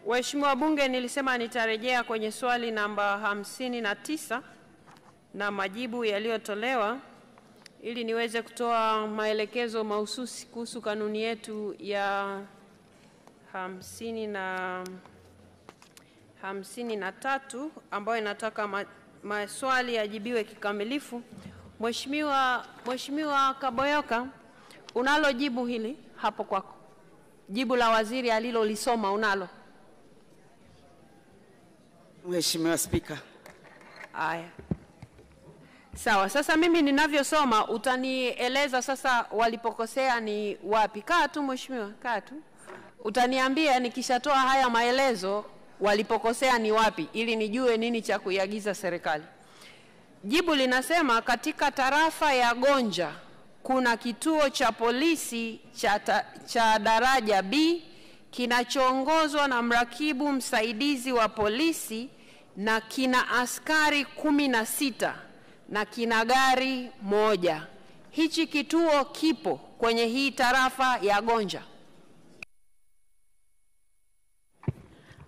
Waheshimiwa wabunge, nilisema nitarejea kwenye swali namba 59 na majibu yaliyotolewa ili niweze kutoa maelekezo mahususi kuhusu kanuni yetu ya 53 ambayo inataka maswali yajibiwe kikamilifu. Mheshimiwa Kaboyoka, unalo jibu hili hapo kwako? Jibu la waziri alilolisoma unalo? Mheshimiwa Spika. Aya. Sawa, sasa mimi ninavyosoma utanieleza sasa walipokosea ni wapi. Kaa tu mheshimiwa, kaa tu. Utaniambia nikishatoa haya maelezo walipokosea ni wapi ili nijue nini cha kuiagiza serikali. Jibu linasema katika tarafa ya Gonja kuna kituo cha polisi cha daraja B kinachoongozwa na mrakibu msaidizi wa polisi na kina askari 16 na kina gari 1. Hichi kituo kipo kwenye hii tarafa ya Gonja?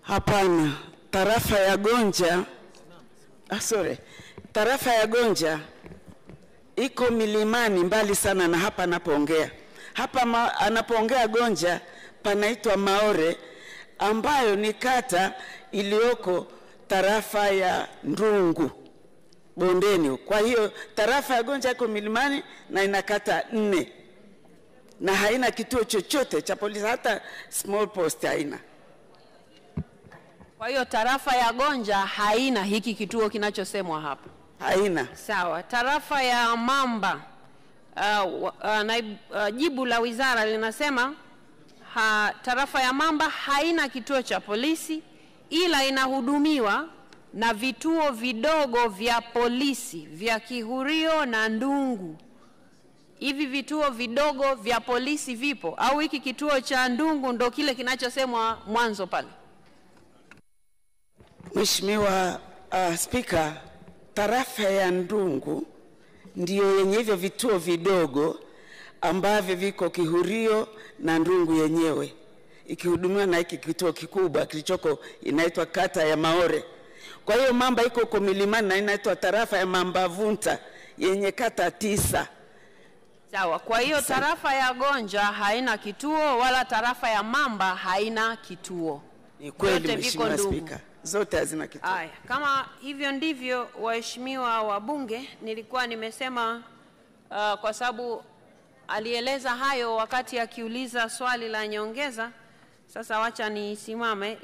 Hapana, tarafa ya Gonja tarafa ya Gonja iko milimani mbali sana na hapa anapoongea. Hapa anapoongea Gonja panaitwa Maore, ambayo ni kata iliyoko tarafa ya Ndungu bondeni. Kwa hiyo tarafa ya Gonja iko milimani na ina kata 4 na haina kituo chochote cha polisi, hata small post haina. Kwa hiyo tarafa ya Gonja haina hiki kituo kinachosemwa hapa? Haina. Sawa. Tarafa ya Mamba, jibu la wizara linasema tarafa ya Mamba haina kituo cha polisi ila inahudumiwa na vituo vidogo vya polisi vya Kihurio na Ndungu. Hivi vituo vidogo vya polisi vipo au hiki kituo cha Ndungu ndo kile kinachosemwa mwanzo pale? Mheshimiwa Spika, tarafa ya Ndungu ndio yenye hivyo vituo vidogo ambavyo viko Kihurio na Ndungu yenyewe, ikihudumiwa na hiki kituo kikubwa kilichoko inaitwa kata ya Maore. Kwa hiyo Mamba iko kwa milimani na inaitwa tarafa ya Mamba Vunta yenye kata 9. Sawa. Kwa hiyo tarafa ya Gonja haina kituo wala tarafa ya Mamba haina kituo? Ni kweli Mheshimiwa Spika, zote hazina kituo. Haya, kama hivyo ndivyo waheshimiwa wabunge, nilikuwa nimesema kwa sababu alieleza hayo wakati akiuliza swali la nyongeza. Sasa wacha nisimame.